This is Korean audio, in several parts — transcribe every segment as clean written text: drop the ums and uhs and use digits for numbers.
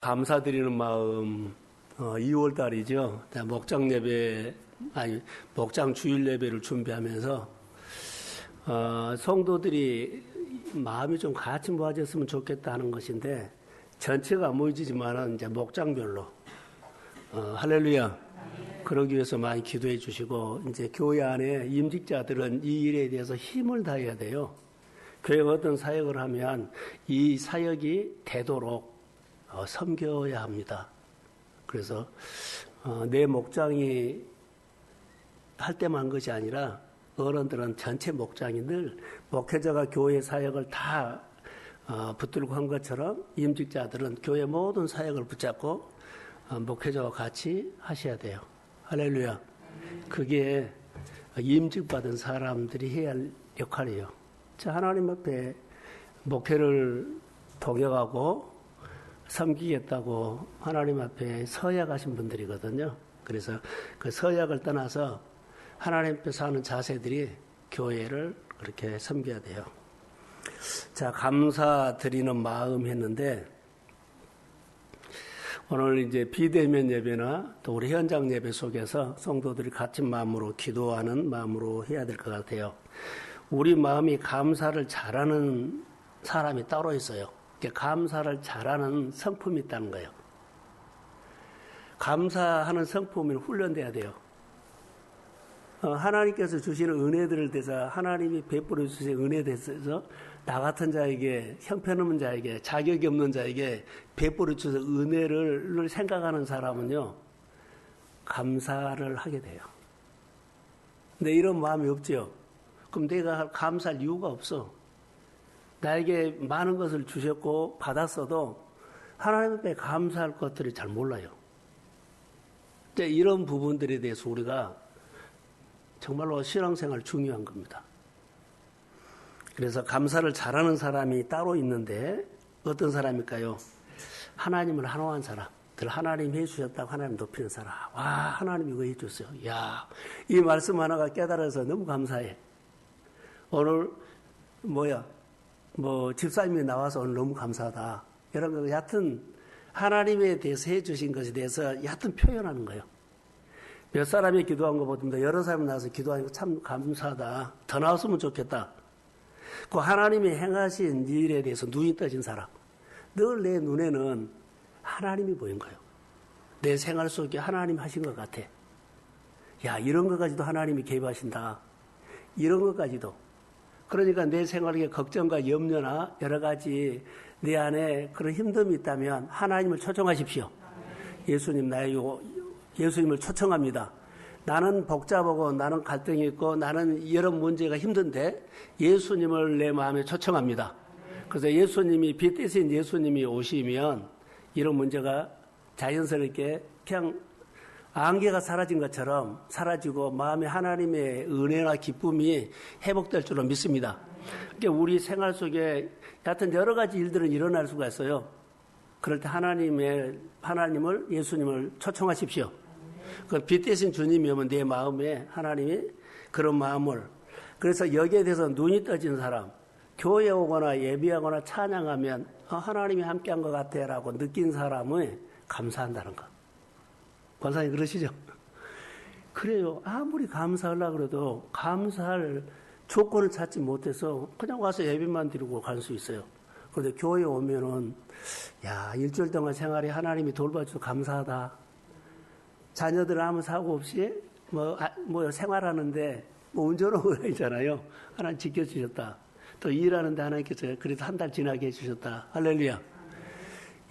감사드리는 마음, 2월 달이죠. 목장 예배, 목장 주일 예배를 준비하면서, 성도들이 마음이 좀 같이 모아졌으면 좋겠다는 것인데, 전체가 모이지만은 이제 목장별로, 할렐루야. 그러기 위해서 많이 기도해 주시고, 이제 교회 안에 임직자들은 이 일에 대해서 힘을 다해야 돼요. 교회가 어떤 사역을 하면 이 사역이 되도록 섬겨야 합니다. 그래서 내 목장이 할 때만 한 것이 아니라 어른들은 전체 목장이 늘 목회자가 교회 사역을 다 붙들고 한 것처럼 임직자들은 교회 모든 사역을 붙잡고 목회자와 같이 하셔야 돼요. 할렐루야. 그게 임직받은 사람들이 해야 할 역할이에요. 자, 하나님 앞에 목회를 동역하고 섬기겠다고 하나님 앞에 서약하신 분들이거든요. 그래서 그 서약을 떠나서 하나님 앞에 사는 자세들이 교회를 그렇게 섬겨야 돼요. 자, 감사드리는 마음 했는데 오늘 이제 비대면 예배나 또 우리 현장 예배 속에서 성도들이 같은 마음으로 기도하는 마음으로 해야 될 것 같아요. 우리 마음이 감사를 잘하는 사람이 따로 있어요. 감사를 잘하는 성품이 있다는 거예요. 감사하는 성품이 훈련돼야 돼요. 하나님께서 주시는 은혜들을 대해서 하나님이 베풀어 주신 은혜에 대해서 나 같은 자에게, 형편없는 자에게, 자격이 없는 자에게 베풀어 주신 은혜를 생각하는 사람은요, 감사를 하게 돼요. 근데 이런 마음이 없죠. 그럼 내가 감사할 이유가 없어. 나에게 많은 것을 주셨고 받았어도 하나님 앞에 감사할 것들을 잘 몰라요. 이런 부분들에 대해서 우리가 정말로 신앙생활 중요한 겁니다. 그래서 감사를 잘하는 사람이 따로 있는데 어떤 사람일까요? 하나님을 환호한 사람. 하나님 해주셨다고 하나님 높이는 사람. 와, 하나님 이거 해줬어요. 야, 이 말씀 하나가 깨달아서 너무 감사해. 오늘 집사님이 나와서 오늘 너무 감사하다. 이런 거, 여하튼, 하나님에 대해서 해주신 것에 대해서 여하튼 표현하는 거예요. 몇 사람이 기도한 것보다 여러 사람이 나와서 기도하는 거 참 감사하다. 더 나왔으면 좋겠다. 그 하나님이 행하신 일에 대해서 눈이 떠진 사람. 늘 내 눈에는 하나님이 보인 거예요. 내 생활 속에 하나님 하신 것 같아. 야, 이런 것까지도 하나님이 개입하신다. 이런 것까지도. 그러니까 내 생활에 걱정과 염려나 여러 가지 내 안에 그런 힘듦이 있다면 하나님을 초청하십시오. 예수님을 초청합니다. 나는 복잡하고 나는 갈등이 있고 나는 여러 문제가 힘든데 예수님을 내 마음에 초청합니다. 그래서 예수님이 빛 대신 예수님이 오시면 이런 문제가 자연스럽게 그냥 안개가 사라진 것처럼 사라지고 마음에 하나님의 은혜나 기쁨이 회복될 줄로 믿습니다. 그러니까 우리 생활 속에 하여튼 여러 가지 일들은 일어날 수가 있어요. 그럴 때 하나님을 예수님을 초청하십시오. 그 빛 대신 주님이 오면 내 마음에 하나님이 그런 마음을, 그래서 여기에 대해서 눈이 떠진 사람, 교회 오거나 예배하거나 찬양하면 하나님이 함께한 것 같아라고 느낀 사람은 감사한다는 거. 권사님 그러시죠? 그래요. 아무리 감사하려고 그래도 감사할 조건을 찾지 못해서 그냥 와서 예배만 드리고 갈 수 있어요. 그런데 교회에 오면은 야, 일주일 동안 생활에 하나님이 돌봐줘서 감사하다. 자녀들 아무 사고 없이 생활하는데 운전하고 다니잖아요. 하나님 지켜주셨다. 또 일하는데 하나님께서 그래도 한 달 지나게 해주셨다. 할렐루야.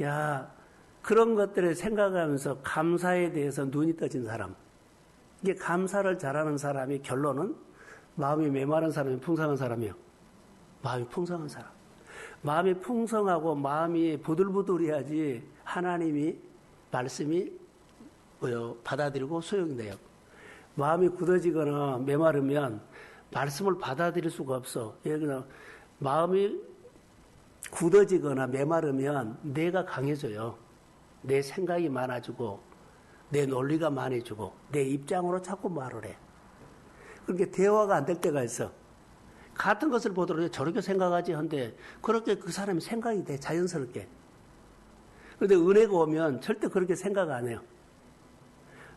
야, 그런 것들을 생각하면서 감사에 대해서 눈이 떠진 사람. 이게 감사를 잘하는 사람이 결론은 마음이 메마른 사람이 풍성한 사람이요. 마음이 풍성한 사람. 마음이 풍성하고 마음이 부들부들해야지 하나님이 말씀이 받아들이고 소용이 돼요. 마음이 굳어지거나 메마르면 말씀을 받아들일 수가 없어. 예를 들어 마음이 굳어지거나 메마르면 내가 강해져요. 내 생각이 많아지고 내 논리가 많아지고 내 입장으로 자꾸 말을 해. 그렇게 대화가 안 될 때가 있어. 같은 것을 보더라도 저렇게 생각하지 한데 그렇게 그 사람이 생각이 돼, 자연스럽게. 그런데 은혜가 오면 절대 그렇게 생각 안 해요.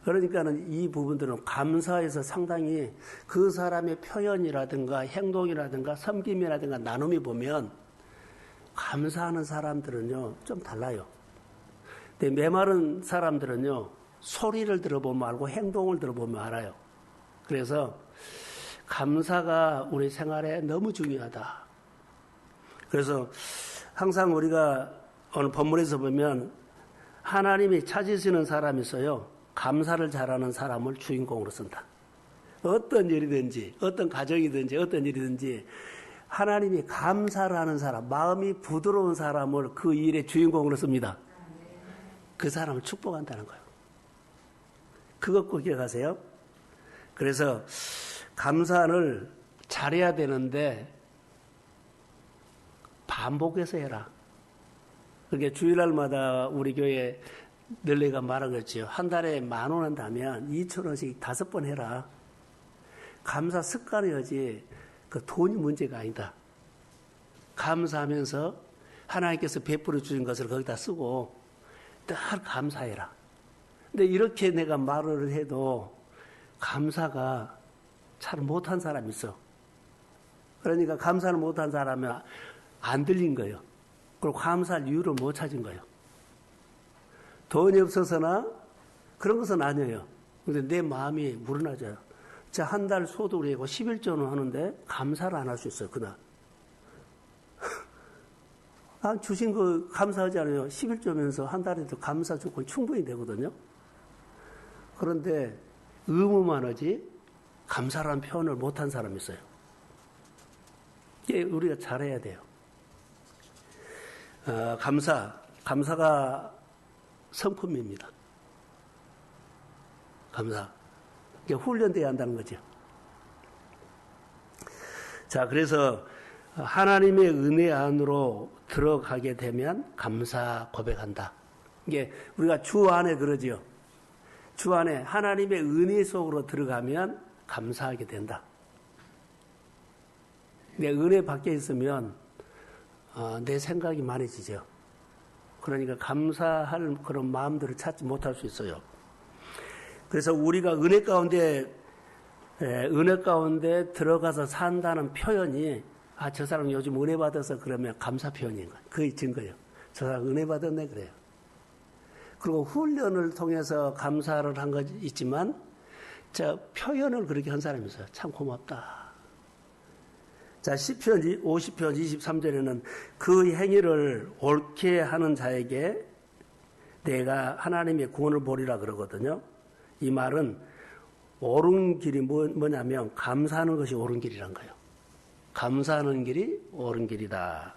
그러니까는 이 부분들은 감사에서 상당히 그 사람의 표현이라든가 행동이라든가 섬김이라든가 나눔이 보면 감사하는 사람들은요, 좀 달라요. 근데 메마른 사람들은요, 소리를 들어보면 알고 행동을 들어보면 알아요. 그래서 감사가 우리 생활에 너무 중요하다. 그래서 항상 우리가 오늘 본문에서 보면 하나님이 찾으시는 사람이 있어요. 감사를 잘하는 사람을 주인공으로 쓴다. 어떤 일이든지 어떤 가정이든지 어떤 일이든지 하나님이 감사를 하는 사람, 마음이 부드러운 사람을 그 일의 주인공으로 씁니다. 그 사람을 축복한다는 거예요. 그것 꼭 기억하세요. 그래서 감사를 잘해야 되는데 반복해서 해라. 그게 주일날마다 우리 교회 늘 내가 말하고 있지요. 한 달에 10,000원 한다면 2,000원씩 5번 해라. 감사 습관이어지 그 돈이 문제가 아니다. 감사하면서 하나님께서 베풀어 주신 것을 거기다 쓰고 늘 감사해라. 근데 이렇게 내가 말을 해도 감사가 잘 못한 사람이 있어. 그러니까 감사를 못한 사람은 안 들린 거예요. 그리고 감사할 이유를 못 찾은 거예요. 돈이 없어서나 그런 것은 아니에요. 근데 내 마음이 무너져요. 자, 한 달 소득을 내고 11조는 하는데 감사를 안 할 수 있어요, 그날. 아, 주신 거 감사하지 않아요. 11조면서 한 달에도 감사 조건 충분히 되거든요. 그런데 의무만 하지 감사라는 표현을 못한 사람이 있어요. 이게 우리가 잘해야 돼요. 감사가 성품입니다. 감사. 이게 훈련돼야 한다는 거죠. 자, 그래서 하나님의 은혜 안으로 들어가게 되면 감사 고백한다. 이게 우리가 주 안에 그러지요. 주 안에 하나님의 은혜 속으로 들어가면 감사하게 된다. 내 은혜 밖에 있으면 내 생각이 많아지죠. 그러니까 감사할 그런 마음들을 찾지 못할 수 있어요. 그래서 우리가 은혜 가운데 들어가서 산다는 표현이 저 사람 요즘 은혜 받아서 그러면 감사 표현인 거예요. 그게 증거예요. 저 사람 은혜 받았네 그래요. 그리고 훈련을 통해서 감사를 한 것 있지만 저 표현을 그렇게 한 사람이 있어요. 참 고맙다. 자, 시편 50편 23절에는 그 행위를 옳게 하는 자에게 내가 하나님의 구원을 보리라 그러거든요. 이 말은 옳은 길이 뭐냐면 감사하는 것이 옳은 길이란 거예요. 감사하는 길이 옳은 길이다.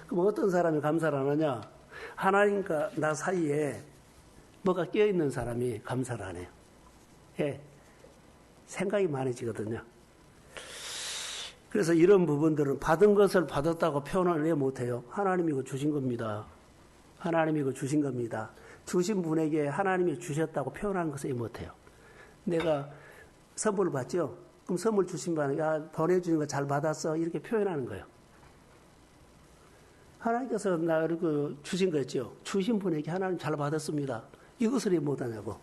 그럼 어떤 사람이 감사를 안 하냐? 하나님과 나 사이에 뭐가 끼어있는 사람이 감사를 안 해요. 예, 생각이 많아지거든요. 그래서 이런 부분들은 받은 것을 받았다고 표현을 왜 못해요? 하나님이 이거 주신 겁니다. 하나님이 이거 주신 겁니다. 주신 분에게 하나님이 주셨다고 표현하는 것을 못해요. 내가 선물을 받죠? 그럼 선물 주신 분에게 보내주는 거 잘 받았어? 이렇게 표현하는 거예요. 하나님께서 나를 주신 거였죠? 주신 분에게 하나님 잘 받았습니다. 이것을 왜 못하냐고.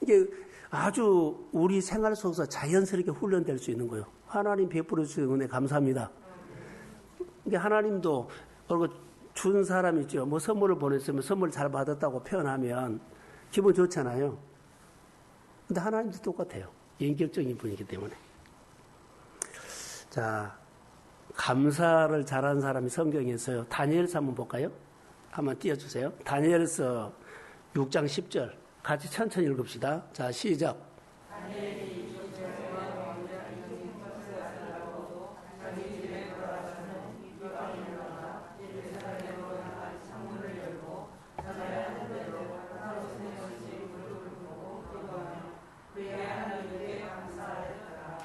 이게 아주 우리 생활 속에서 자연스럽게 훈련될 수 있는 거예요. 하나님 베풀어 주신 은혜 감사합니다. 이게 하나님도 준 사람 있죠. 뭐 선물을 보냈으면 선물 잘 받았다고 표현하면 기분 좋잖아요. 근데 하나님도 똑같아요. 인격적인 분이기 때문에. 자, 감사를 잘하는 사람이 성경에 있어요. 다니엘서 한번 볼까요? 한번 띄워주세요. 다니엘서 6장 10절. 같이 천천히 읽읍시다. 자, 시작.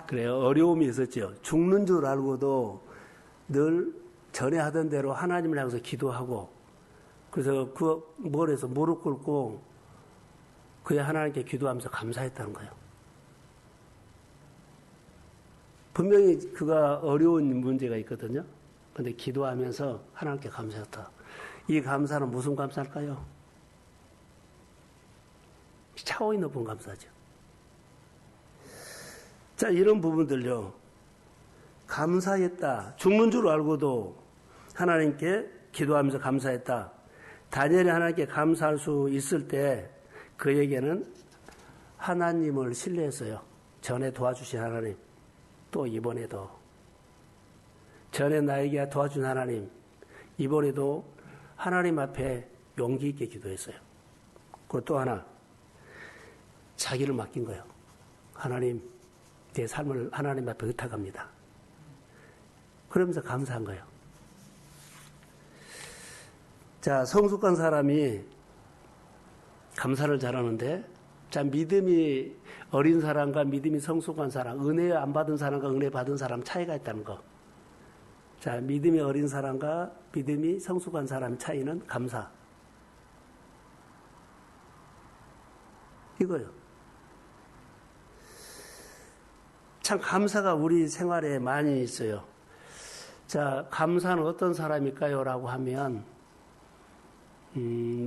그래요. 어려움이 있었죠. 죽는 줄 알고도 늘 전에 하던 대로 하나님을 향해서 기도하고, 그래서 그 몰에서 무릎 꿇고 그의 하나님께 기도하면서 감사했다는 거예요. 분명히 그가 어려운 문제가 있거든요. 그런데 기도하면서 하나님께 감사했다. 이 감사는 무슨 감사일까요? 차원이 높은 감사죠. 자, 이런 부분들요. 감사했다. 죽는 줄 알고도 하나님께 기도하면서 감사했다. 다니엘이 하나님께 감사할 수 있을 때 그에게는 하나님을 신뢰했어요. 전에 도와주신 하나님, 또 이번에도. 전에 나에게 도와준 하나님, 이번에도 하나님 앞에 용기 있게 기도했어요. 그리고 또 하나, 자기를 맡긴 거예요. 하나님, 내 삶을 하나님 앞에 의탁합니다. 그러면서 감사한 거예요. 자, 성숙한 사람이 감사를 잘하는데, 자, 믿음이 어린 사람과 믿음이 성숙한 사람, 은혜 안 받은 사람과 은혜 받은 사람 차이가 있다는 거. 자, 믿음이 어린 사람과 믿음이 성숙한 사람의 차이는 감사. 이거요. 참 감사가 우리 생활에 많이 있어요. 자, 감사는 어떤 사람일까요? 라고 하면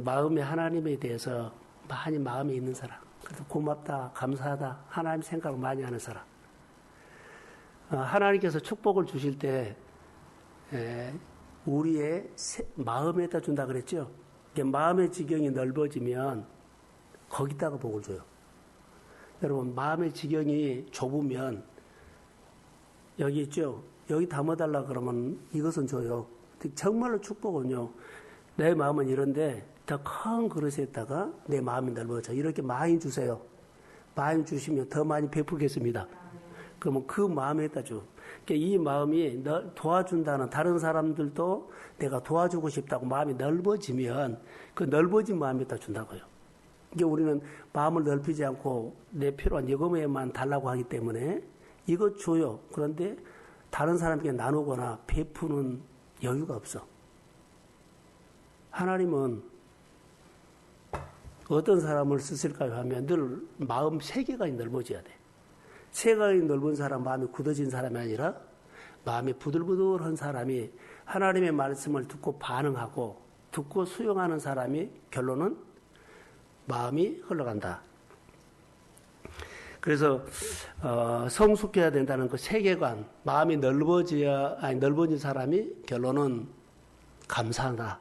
마음에 하나님에 대해서 많이 마음에 있는 사람. 그래서 고맙다, 감사하다, 하나님 생각을 많이 하는 사람. 하나님께서 축복을 주실 때 우리의 마음에다 준다 그랬죠. 마음의 지경이 넓어지면 거기다가 복을 줘요. 여러분, 마음의 지경이 좁으면 여기 있죠. 여기 담아달라 그러면 이것은 줘요. 정말로 축복은요. 내 마음은 이런데 더 큰 그릇에다가 내 마음이 넓어져. 이렇게 많이 주세요. 많이 주시면 더 많이 베풀겠습니다. 그러면 그 마음에다 줘. 그러니까 이 마음이 도와준다는 다른 사람들도 내가 도와주고 싶다고 마음이 넓어지면 그 넓어진 마음에다 준다고요. 그러니까 우리는 마음을 넓히지 않고 내 필요한 여금에만 달라고 하기 때문에 이것 줘요. 그런데 다른 사람에게 나누거나 베푸는 여유가 없어. 하나님은 어떤 사람을 쓰실까요 하면 늘 마음 세계관이 넓어져야 돼. 세계관이 넓은 사람, 마음이 굳어진 사람이 아니라 마음이 부들부들한 사람이 하나님의 말씀을 듣고 반응하고 듣고 수용하는 사람이 결론은 마음이 흘러간다. 그래서 성숙해야 된다는 그 세계관, 마음이 넓어진 사람이 결론은 감사한다.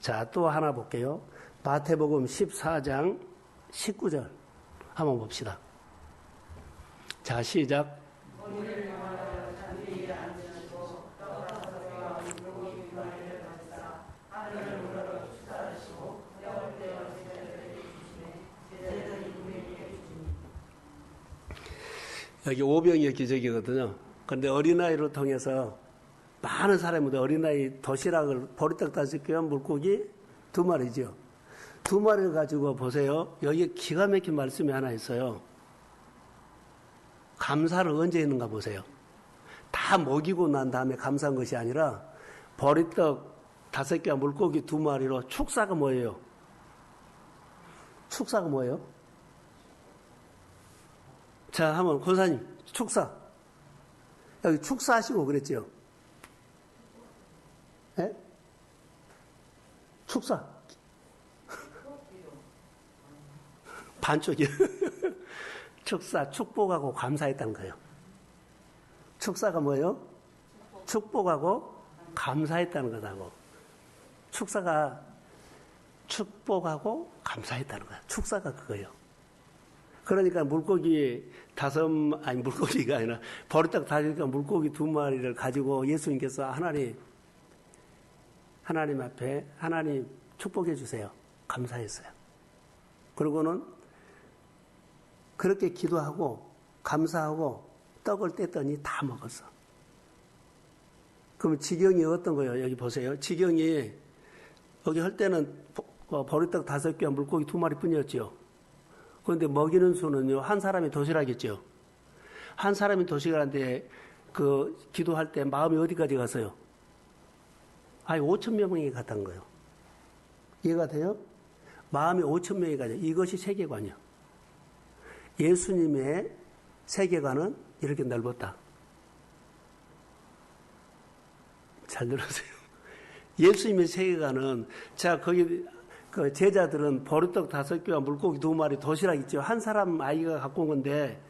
자, 또 하나 볼게요. 마태복음 14장 19절 한번 봅시다. 자, 시작. 여기 오병이어 기적이거든요. 그런데 어린아이를 통해서 많은 사람들 어린아이 도시락을 보리떡 5개 물고기 2마리죠. 2마리를 가지고 보세요. 여기 기가 막힌 말씀이 하나 있어요. 감사를 언제 했는가 보세요. 다 먹이고 난 다음에 감사한 것이 아니라 보리떡 5개 물고기 2마리로 축사가 뭐예요? 축사가 뭐예요? 자, 한번 권사님 축사. 여기 축사하시고 그랬죠? 예? 축사. 반쪽이요. 축사, 축복하고 감사했다는 거예요. 축사가 뭐예요? 축복하고 감사했다는 거다고. 축사가 축복하고 감사했다는 거야. 축사가 그거예요. 그러니까 물고기가 아니라 보리떡 5개 물고기 2마리를 가지고 예수님께서 하나님 앞에 하나님 축복해 주세요. 감사했어요. 그러고는 그렇게 기도하고 감사하고 떡을 뗐더니 다 먹었어. 그럼 지경이 어떤 거예요? 여기 보세요. 지경이 여기 할 때는 보리떡 5개 물고기 2마리 뿐이었죠. 그런데 먹이는 수는요, 한 사람이 도시락이죠. 한 사람이 도시락인데 그 기도할 때 마음이 어디까지 갔어요? 5,000명이 갔다는 거예요. 이해가 돼요? 마음이 5,000명이 가죠. 이것이 세계관이요. 예수님의 세계관은 이렇게 넓었다. 잘 들으세요. 예수님의 세계관은, 자, 거기, 그 제자들은 보리떡 5개와 물고기 2마리 도시락 있죠. 한 사람 아이가 갖고 온 건데,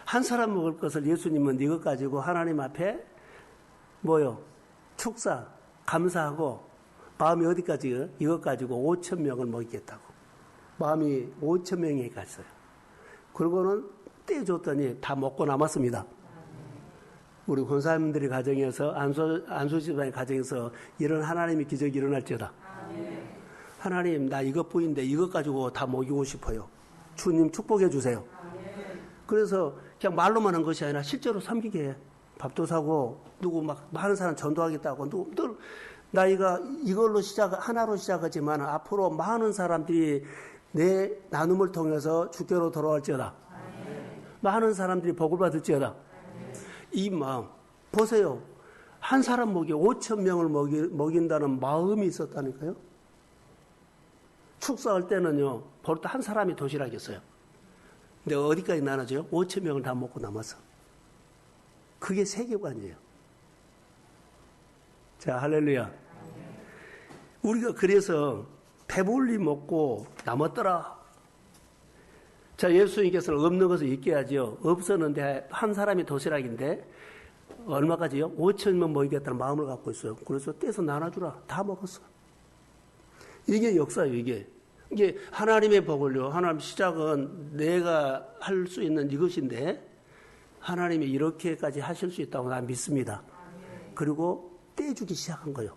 한 사람 먹을 것을 예수님은 이것 가지고 하나님 앞에 뭐요? 축사, 감사하고, 마음이 어디까지? 이것 가지고 5,000명을 먹이겠다고. 마음이 5,000명이 갔어요. 그러고는 떼줬더니 다 먹고 남았습니다. 우리 권사님들의 가정에서, 안수 집안의 가정에서 이런 하나님의 기적이 일어날지어다. 하나님, 나 이것뿐인데 이것 가지고 다 먹이고 싶어요. 주님 축복해 주세요. 그래서 그냥 말로만 한 것이 아니라 실제로 섬기게 해. 밥도 사고, 누구 막 많은 사람 전도하겠다고, 늘 나이가 이걸로 하나로 시작하지만 앞으로 많은 사람들이 내 나눔을 통해서 주께로 돌아올지어다. 많은 사람들이 복을 받을지어다. 이 마음, 보세요. 한 사람 5,000명을 먹인다는 마음이 있었다니까요. 축사할 때는요, 벌써 한 사람이 도시락이었어요. 근데 어디까지 나눠져요? 5,000명을 다 먹고 남았어. 그게 세계관이에요. 자, 할렐루야. 우리가 그래서 배불리 먹고 남았더라. 자, 예수님께서는 없는 것을 있게 하죠. 없었는데 한 사람이 도시락인데 얼마까지요? 5,000명 먹이겠다는 마음을 갖고 있어요. 그래서 떼서 나눠주라. 다 먹었어. 이게 역사예요, 이게. 이게 하나님의 복을요. 하나님 시작은 내가 할 수 있는 이것인데 하나님이 이렇게까지 하실 수 있다고 난 믿습니다. 그리고 떼주기 시작한 거예요.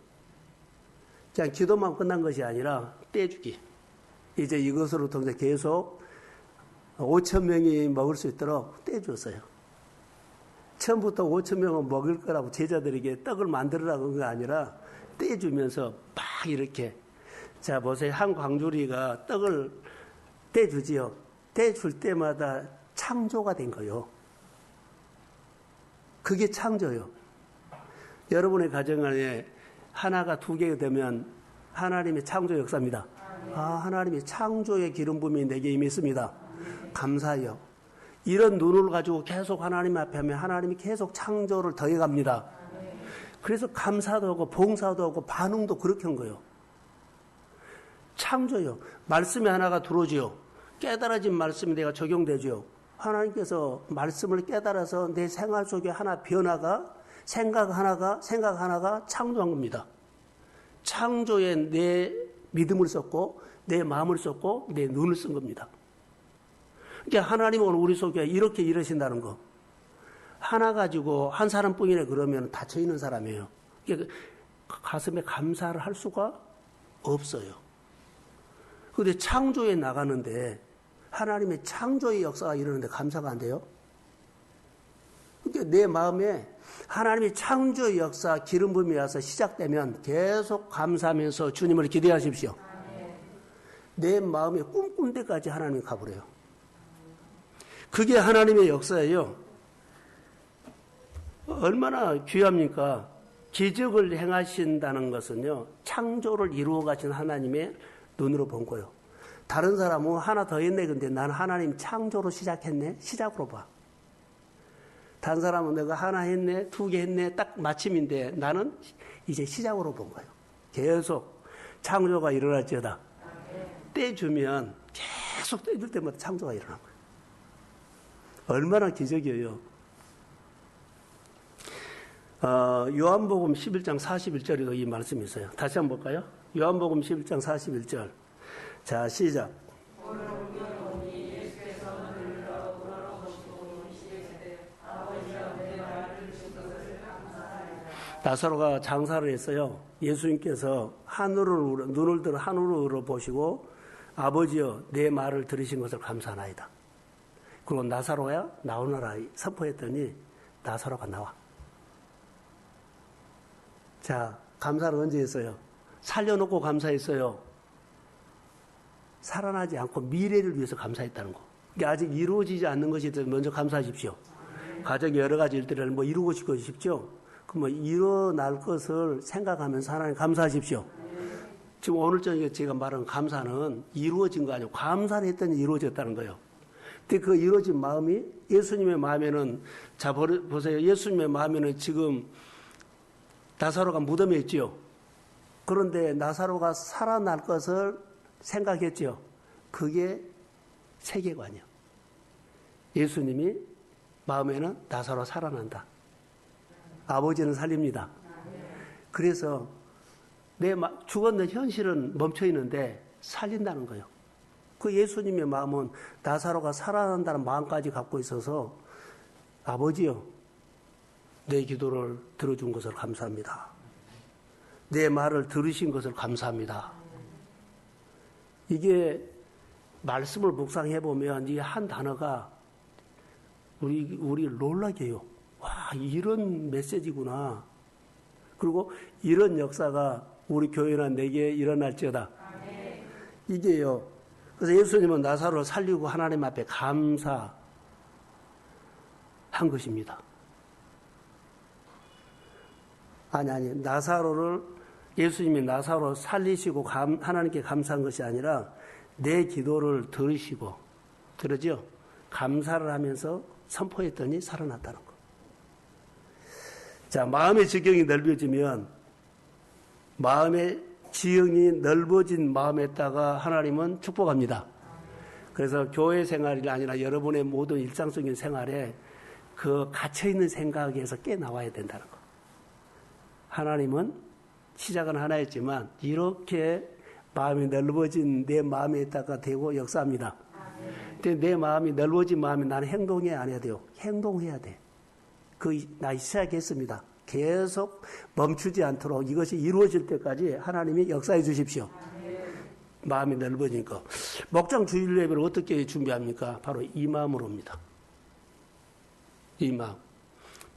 그냥 기도만 끝난 것이 아니라 떼주기. 이제 이것으로 통해 계속 5,000명이 먹을 수 있도록 떼줬어요. 처음부터 5,000명은 먹을 거라고 제자들에게 떡을 만들으라고 한 게 아니라 떼주면서 막 이렇게. 자, 보세요. 한 광주리가 떡을 떼주지요. 떼줄 때마다 창조가 된 거예요. 그게 창조예요. 여러분의 가정 안에 하나가 2개가 되면 하나님의 창조 역사입니다. 아, 하나님의 창조의 기름 부음이 내게 임했습니다. 감사해요. 이런 눈을 가지고 계속 하나님 앞에 하면 하나님이 계속 창조를 더해갑니다. 그래서 감사도 하고 봉사도 하고 반응도 그렇게 한 거예요. 창조요. 말씀이 하나가 들어오지요. 깨달아진 말씀이 내가 적용되죠. 하나님께서 말씀을 깨달아서 내 생활 속에 하나 변화가 생각 하나가 창조한 겁니다. 창조에 내 믿음을 썼고 내 마음을 썼고 내 눈을 쓴 겁니다. 그러니까 하나님은 우리 속에 이렇게 일하신다는 거. 하나 가지고 한 사람뿐이네 그러면 닫혀있는 사람이에요. 그러니까 가슴에 감사를 할 수가 없어요. 그런데 창조에 나가는데 하나님의 창조의 역사가 일어나는데 감사가 안 돼요? 그러니까 내 마음에 하나님의 창조의 역사 기름 부음이 와서 시작되면 계속 감사하면서 주님을 기대하십시오. 내 마음에 꿈꾼 데까지 하나님이 가버려요. 그게 하나님의 역사예요. 얼마나 귀합니까? 기적을 행하신다는 것은요, 창조를 이루어 가신 하나님의 눈으로 본 거예요. 다른 사람은 하나 더 했네. 근데 나는 하나님 창조로 시작했네. 시작으로 봐. 다른 사람은 내가 하나 했네, 2개 했네, 딱 마침인데 나는 이제 시작으로 본 거예요. 계속 창조가 일어날지어다. 떼주면 계속 떼줄 때마다 창조가 일어난 거예요. 얼마나 기적이에요. 요한복음 11장 41절에도 이 말씀이 있어요. 다시 한번 볼까요? 요한복음 11장 41절. 자, 시작. 나사로가 장사를 했어요. 예수님께서 눈을 들어 하늘으로 보시고 아버지여 내 말을 들으신 것을 감사하나이다. 그리고 나사로야 나오너라 선포했더니 나사로가 나와. 자, 감사를 언제 했어요? 살려놓고 감사했어요. 살아나지 않고 미래를 위해서 감사했다는 거. 이게 아직 이루어지지 않는 것이 있다면 먼저 감사하십시오. 가정의 여러 가지 일들을 이루고 싶죠? 그럼 일어날 것을 생각하면서 하나님 감사하십시오. 지금 오늘 저녁에 제가 말한 감사는 이루어진 거 아니고 감사를 했더니 이루어졌다는 거예요. 근데 그 이루어진 마음이 예수님의 마음에는, 자, 보세요. 예수님의 마음에는 지금 나사로가 무덤에 있지요. 그런데 나사로가 살아날 것을 생각했죠. 그게 세계관이요. 예수님이 마음에는 나사로 살아난다. 아버지는 살립니다. 그래서 내 죽었는 현실은 멈춰 있는데 살린다는 거예요. 그 예수님의 마음은 나사로가 살아난다는 마음까지 갖고 있어서 아버지요, 내 기도를 들어준 것을 감사합니다. 내 말을 들으신 것을 감사합니다. 이게 말씀을 묵상해 보면 이 한 단어가 우리 놀라게 해요. 와, 이런 메시지구나. 그리고 이런 역사가 우리 교회나 내게 일어날지어다. 이게요. 그래서 예수님은 나사로를 살리고 하나님 앞에 감사한 것입니다. 아니, 예수님이 나사로를 살리시고 하나님께 감사한 것이 아니라 내 기도를 들으시고, 들으죠? 감사를 하면서 선포했더니 살아났다는 거. 자, 마음의 지경이 넓어지면, 마음의 지형이 넓어진 마음에다가 하나님은 축복합니다. 그래서 교회 생활이 아니라 여러분의 모든 일상적인 생활에 그 갇혀있는 생각에서 깨나와야 된다는 거. 하나님은 시작은 하나였지만 이렇게 마음이 넓어진 내 마음에다가 대고 역사합니다. 근데 내 마음이 넓어진 마음이 나는 행동해야 안 해야 돼요. 행동해야 돼. 나 시작했습니다. 계속 멈추지 않도록 이것이 이루어질 때까지 하나님이 역사해 주십시오. 마음이 넓어지니까. 목장 주일 예배를 어떻게 준비합니까? 바로 이 마음으로 옵니다. 이 마음.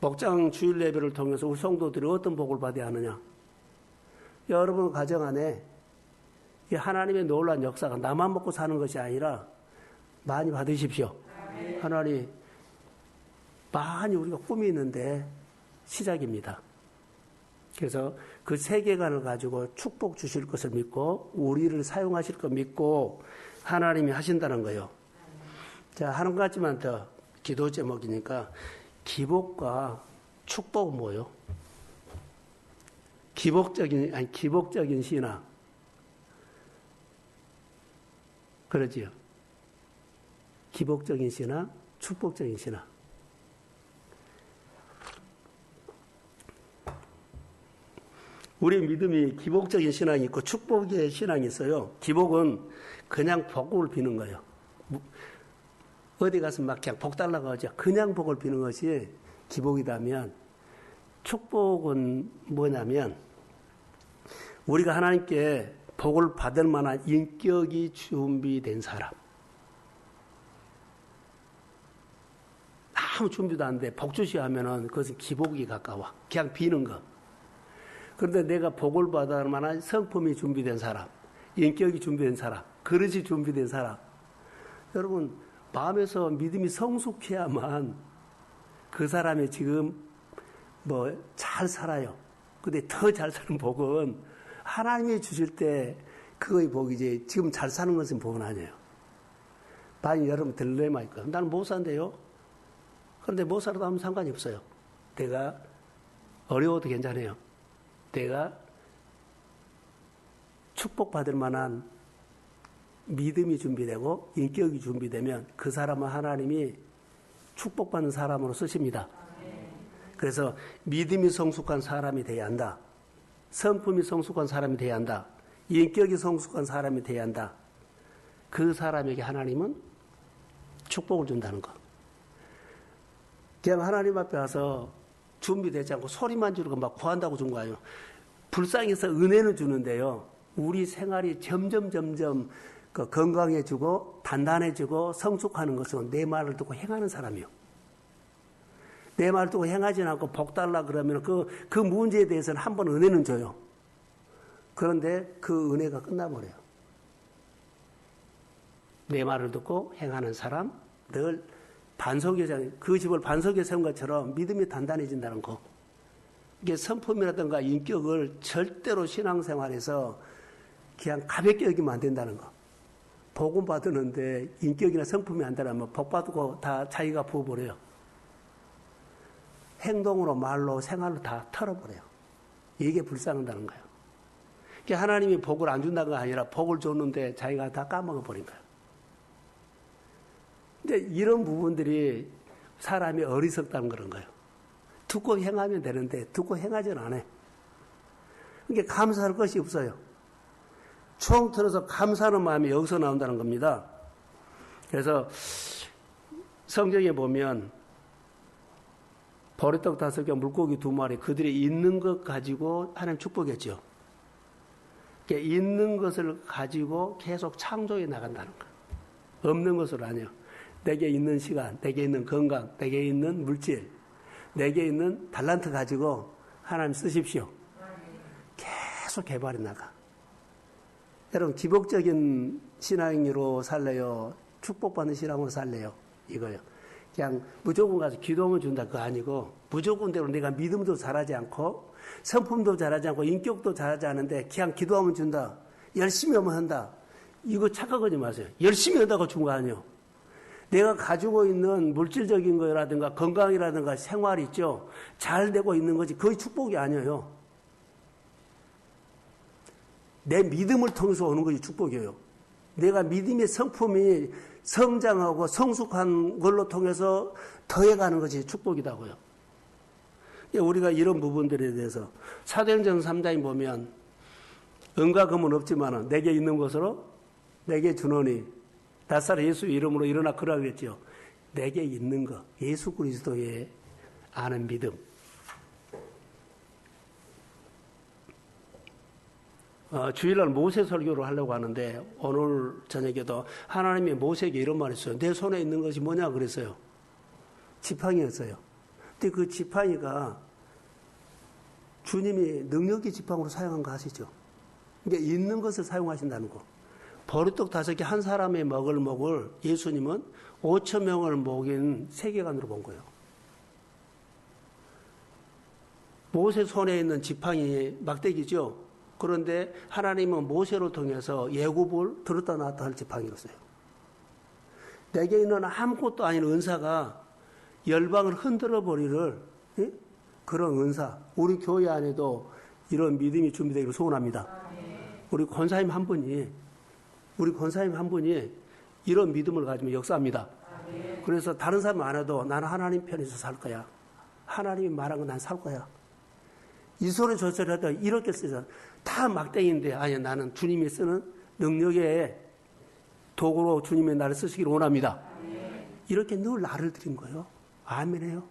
목장 주일 예배를 통해서 우리 성도들이 어떤 복을 받아야 하느냐? 여러분 가정 안에 이 하나님의 놀라운 역사가 나만 먹고 사는 것이 아니라 많이 받으십시오. 하나님, 많이 우리가 꿈이 있는데 시작입니다. 그래서 그 세계관을 가지고 축복 주실 것을 믿고 우리를 사용하실 것 믿고 하나님이 하신다는 거예요. 자, 한 가지만 더 기도 제목이니까 기복과 축복은 뭐예요? 기복적인 신앙. 그러지요. 기복적인 신앙, 축복적인 신앙. 우리 믿음이 기복적인 신앙이 있고 축복의 신앙이 있어요. 기복은 그냥 복을 비는 거예요. 어디 가서 막 그냥 복 달라고 하죠. 그냥 복을 비는 것이 기복이라면, 축복은 뭐냐면 우리가 하나님께 복을 받을 만한 인격이 준비된 사람. 아무 준비도 안 돼. 복 주시 하면은 그것은 기복이 가까워. 그냥 비는 거. 그런데 내가 복을 받을 만한 성품이 준비된 사람, 인격이 준비된 사람, 그릇이 준비된 사람. 여러분, 마음에서 믿음이 성숙해야만 그 사람이 지금 잘 살아요. 근데 더 잘 사는 복은 하나님이 주실 때 그거의 복이지, 지금 잘 사는 것은 복은 아니에요. 많이 여러분 딜레마 있거든요. 나는 못 산대요. 그런데 못 살아도 아무 상관이 없어요. 내가 어려워도 괜찮아요. 내가 축복받을 만한 믿음이 준비되고 인격이 준비되면 그 사람은 하나님이 축복받는 사람으로 쓰십니다. 그래서 믿음이 성숙한 사람이 돼야 한다. 성품이 성숙한 사람이 돼야 한다. 인격이 성숙한 사람이 돼야 한다. 그 사람에게 하나님은 축복을 준다는 거. 그냥 하나님 앞에 와서 준비되지 않고 소리만 지르고 막 구한다고 준 거예요. 불쌍해서 은혜는 주는데요. 우리 생활이 점점 건강해지고 단단해지고 성숙하는 것은 내 말을 듣고 행하는 사람이요. 내 말을 듣고 행하지 않고 복 달라 그러면 그 문제에 대해서는 한 번 은혜는 줘요. 그런데 그 은혜가 끝나버려요. 내 말을 듣고 행하는 사람, 늘 반석에, 그 집을 반석에 세운 것처럼 믿음이 단단해진다는 거. 이게 성품이라든가 인격을 절대로 신앙생활에서 그냥 가볍게 여기면 안 된다는 거. 복음 받았는데 인격이나 성품이 안 되라면 복 받고 다 자기가 부어버려요. 행동으로 말로 생활로 다 털어버려요. 이게 불쌍하다는 거예요. 하나님이 복을 안 준다는 게 아니라 복을 줬는데 자기가 다 까먹어버린 거예요. 이제 이런 부분들이 사람이 어리석다는 그런 거예요. 듣고 행하면 되는데 듣고 행하지는 않아요. 그러니까 감사할 것이 없어요. 총 틀어서 감사하는 마음이 여기서 나온다는 겁니다. 그래서 성경에 보면 보리떡 5개, 물고기 2마리, 그들이 있는 것 가지고 하나님 축복했죠. 그러니까 있는 것을 가지고 계속 창조해 나간다는 거예요. 없는 것으로 아니에요. 내게 있는 시간, 내게 있는 건강, 내게 있는 물질, 내게 있는 달란트 가지고 하나님 쓰십시오. 계속 개발해 나가. 여러분, 기복적인 신앙으로 살래요? 축복받는 신앙으로 살래요? 이거요. 그냥 무조건 가서 기도하면 준다 그거 아니고 무조건대로 내가 믿음도 잘하지 않고 성품도 잘하지 않고 인격도 잘하지 않은데 그냥 기도하면 준다. 열심히 하면 한다. 이거 착각하지 마세요. 열심히 한다고 준 거 아니에요. 내가 가지고 있는 물질적인 거라든가 건강이라든가 생활 있죠. 잘 되고 있는 거지 그게 축복이 아니에요. 내 믿음을 통해서 오는 것이 축복이에요. 내가 믿음의 성품이 성장하고 성숙한 걸로 통해서 더해가는 것이 축복이라고요. 우리가 이런 부분들에 대해서 사도행전 3장에 보면 은과 금은 없지만 내게 있는 것으로 내게 주노니 나사렛 예수 이름으로 일어나 그러라 그랬죠. 내게 있는 것, 예수 그리스도의 아는 믿음. 주일날 모세 설교를 하려고 하는데 오늘 저녁에도 하나님이 모세에게 이런 말을 했어요. 내 손에 있는 것이 뭐냐 그랬어요. 지팡이였어요. 근데 그 지팡이가 주님이 능력의 지팡이로 사용한 거 아시죠? 그러니까 있는 것을 사용하신다는 거. 보리떡 5개 한 사람의 먹을 목을 예수님은 5천 명을 먹인 세계관으로 본 거예요. 모세 손에 있는 지팡이 막대기죠. 그런데 하나님은 모세를 통해서 예굽을 들었다 놨다 할 지팡이였어요. 내게 있는 아무것도 아닌 은사가 열방을 흔들어 버리를 그런 은사. 우리 교회 안에도 이런 믿음이 준비되기를 소원합니다. 우리 권사님 한 분이 이런 믿음을 가지면 역사합니다. 그래서 다른 사람 안 해도 나는 하나님 편에서 살 거야. 하나님이 말한 거 난 살 거야. 이 소리 저 소리 하다 이렇게 쓰잖아. 다 막대기인데 아니 나는 주님이 쓰는 능력의 도구로 주님이 나를 쓰시기를 원합니다. 이렇게 늘 나를 드린 거예요. 아멘해요.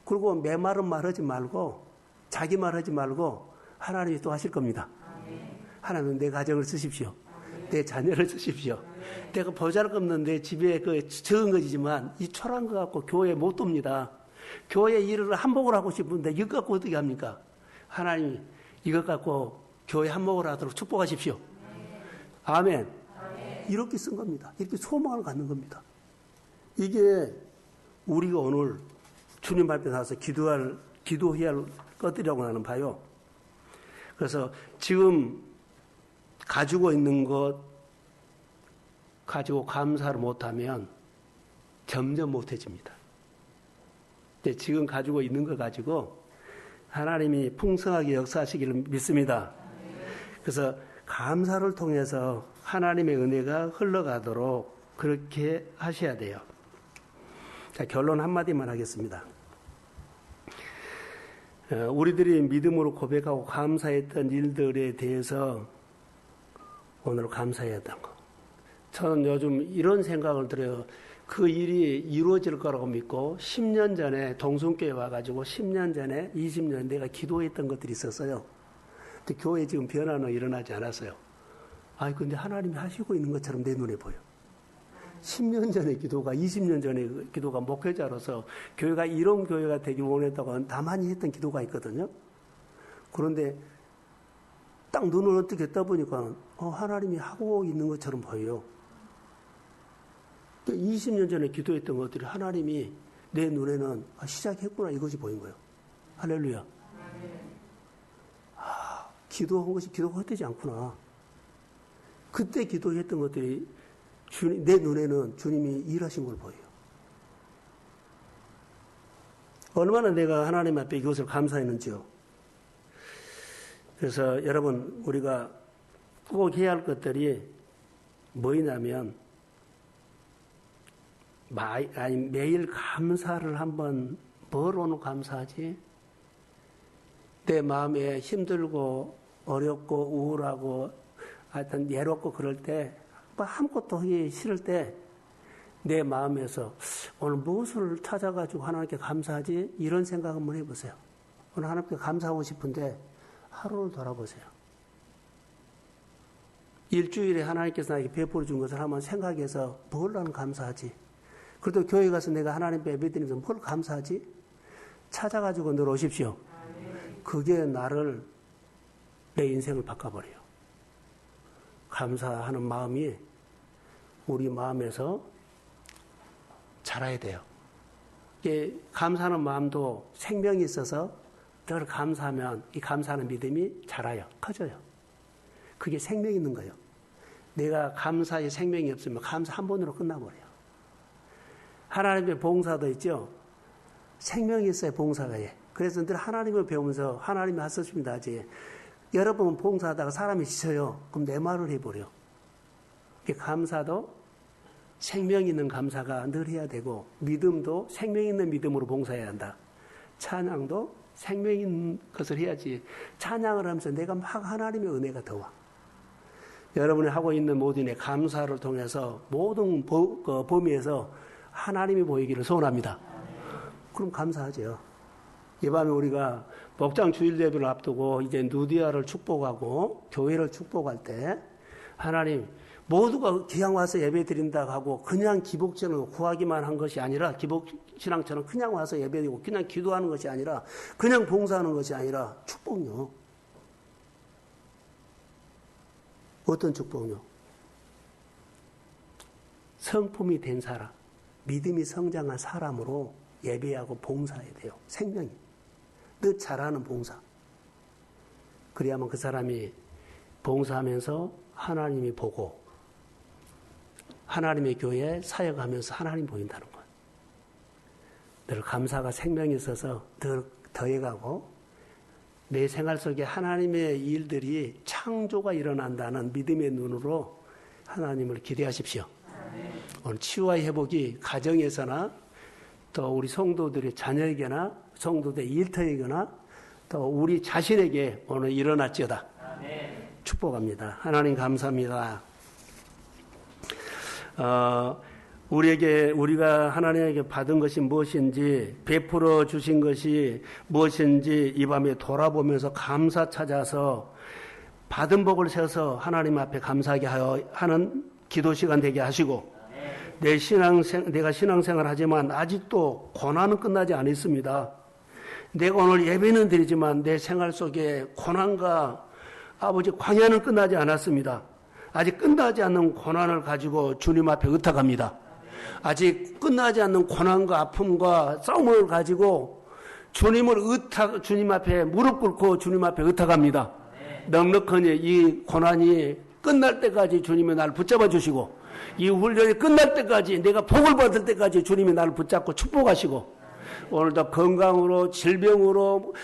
그리고 메마른 말하지 말고 자기 말하지 말고 하나님이 또 하실 겁니다. 하나님은 내 가정을 쓰십시오. 내 자녀를 쓰십시오. 내가 보잘것없는 내 집에 그 적은 것이지만 이 초라한 거 갖고 교회에 못 돕니다. 교회 일을 한복을 하고 싶은데 이것 갖고 어떻게 합니까? 하나님 이것 갖고 교회 한복을 하도록 축복하십시오. 아멘. 이렇게 쓴 겁니다. 이렇게 소망을 갖는 겁니다. 이게 우리가 오늘 주님 앞에 나와서 기도해야 할 것들이라고 하는 바요. 그래서 지금 가지고 있는 것 가지고 감사를 못하면 점점 못해집니다. 근데 지금 가지고 있는 것 가지고 하나님이 풍성하게 역사하시기를 믿습니다. 그래서 감사를 통해서 하나님의 은혜가 흘러가도록 그렇게 하셔야 돼요. 자, 결론 한마디만 하겠습니다. 우리들이 믿음으로 고백하고 감사했던 일들에 대해서 오늘 감사해야 한다는 거. 저는 요즘 이런 생각을 들어요. 그 일이 이루어질 거라고 믿고 10년 전에 동순교회 와가지고 10년 전에 20년 내가 기도했던 것들이 있었어요. 근데 교회에 지금 변화는 일어나지 않았어요. 근데 하나님이 하시고 있는 것처럼 내 눈에 보여. 10년 전의 기도가 20년 전의 기도가 목회자로서 교회가 이런 교회가 되길 원했다고 나만이 했던 기도가 있거든요. 그런데 딱 눈을 어떻게 떠보니까 하나님이 하고 있는 것처럼 보여요. 20년 전에 기도했던 것들이 하나님이 내 눈에는 시작했구나 이것이 보인 거예요. 할렐루야. 기도한 것이 기도가 헛되지 않구나. 그때 기도했던 것들이 내 눈에는 주님이 일하신 걸 보여요. 얼마나 내가 하나님 앞에 이것을 감사했는지요. 그래서 여러분 우리가 꼭 해야 할 것들이 뭐냐면 매일 감사를 한번 뭘 오늘 감사하지? 내 마음에 힘들고 어렵고 우울하고 하여튼 외롭고 그럴 때 아무것도 하기 싫을 때 내 마음에서 오늘 무엇을 찾아가지고 하나님께 감사하지? 이런 생각 한번 해보세요. 오늘 하나님께 감사하고 싶은데 하루를 돌아보세요. 일주일에 하나님께서 나에게 베풀어 준 것을 한번 생각해서 뭘 나는 감사하지? 그래도 교회 가서 내가 하나님께 예배드리면서 뭘 감사하지? 찾아가지고 늘 오십시오. 그게 나를 내 인생을 바꿔버려요. 감사하는 마음이 우리 마음에서 자라야 돼요. 이게 감사하는 마음도 생명이 있어서 늘 감사하면 이 감사하는 믿음이 자라요. 커져요. 그게 생명 있는 거예요. 내가 감사의 생명이 없으면 감사 한 번으로 끝나버려요. 하나님의 봉사도 있죠. 생명이 있어야 봉사가 해. 그래서 늘 하나님을 배우면서 하나님이 하셨습니다 하지. 여러 번 봉사하다가 사람이 지쳐요. 그럼 내 말을 해버려. 감사도 생명 있는 감사가 늘 해야 되고 믿음도 생명 있는 믿음으로 봉사해야 한다. 찬양도 생명 있는 것을 해야지. 찬양을 하면서 내가 막 하나님의 은혜가 더 와. 여러분이 하고 있는 모든 일에 감사를 통해서 모든 범위에서 하나님이 보이기를 소원합니다. 그럼 감사하죠. 이 밤에 우리가 목장 주일 예배를 앞두고 이제 누디아를 축복하고 교회를 축복할 때 하나님 모두가 기왕 와서 예배 드린다고 하고 그냥 기복전을 구하기만 한 것이 아니라 기복신앙처럼 그냥 와서 예배 드리고 그냥 기도하는 것이 아니라 그냥 봉사하는 것이 아니라 축복요. 어떤 축복요? 성품이 된 사람, 믿음이 성장한 사람으로 예배하고 봉사해야 돼요. 생명이. 늘 잘하는 봉사. 그래야만 그 사람이 봉사하면서 하나님이 보고 하나님의 교회에 사역하면서 하나님 보인다는 거예요. 늘 감사가 생명이 있어서 늘 더해가고 내 생활 속에 하나님의 일들이 창조가 일어난다는 믿음의 눈으로 하나님을 기대하십시오. 오늘 치유와 회복이 가정에서나 또 우리 성도들의 자녀에게나 성도들의 일터에게나 또 우리 자신에게 오늘 일어날지어다. 축복합니다. 하나님 감사합니다. 우리가 하나님에게 받은 것이 무엇인지 베풀어 주신 것이 무엇인지 이 밤에 돌아보면서 감사 찾아서 받은 복을 세워서 하나님 앞에 감사하게 하는 기도 시간 되게 하시고 내가 신앙생활 하지만 아직도 고난은 끝나지 않았습니다. 내가 오늘 예배는 드리지만 내 생활 속에 고난과 아버지 광야는 끝나지 않았습니다. 아직 끝나지 않는 고난을 가지고 주님 앞에 의탁합니다. 아직 끝나지 않는 고난과 아픔과 싸움을 가지고 주님 앞에 무릎 꿇고 주님 앞에 의탁합니다. 넉넉하니 이 고난이 끝날 때까지 주님이 나를 붙잡아 주시고 이 훈련이 끝날 때까지 내가 복을 받을 때까지 주님이 나를 붙잡고 축복하시고 오늘도 건강으로 질병으로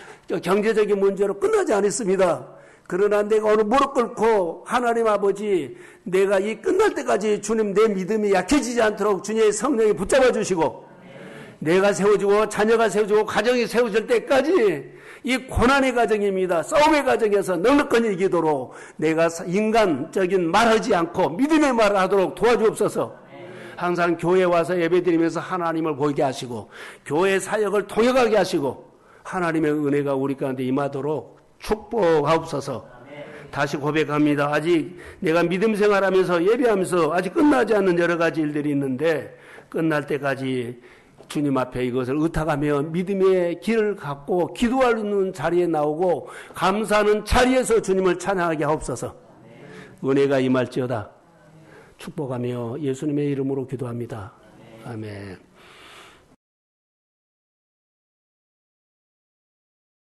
경제적인 문제로 끝나지 않았습니다. 그러나 내가 오늘 무릎 꿇고 하나님 아버지 내가 이 끝날 때까지 주님 내 믿음이 약해지지 않도록 주님의 성령이 붙잡아 주시고 내가 세워지고 자녀가 세워지고 가정이 세워질 때까지 이 고난의 과정입니다. 싸움의 과정에서 넉넉히 이기도록 내가 인간적인 말하지 않고 믿음의 말을 하도록 도와주옵소서. 항상 교회에 와서 예배드리면서 하나님을 보이게 하시고 교회 사역을 통역하게 하시고 하나님의 은혜가 우리 가운데 임하도록 축복하옵소서. 다시 고백합니다. 아직 내가 믿음 생활하면서 예배하면서 아직 끝나지 않는 여러 가지 일들이 있는데 끝날 때까지 주님 앞에 이것을 의탁하며 믿음의 길을 갖고 기도하는 자리에 나오고 감사하는 자리에서 주님을 찬양하게 하옵소서. 은혜가 임할지어다. 축복하며 예수님의 이름으로 기도합니다. 아멘.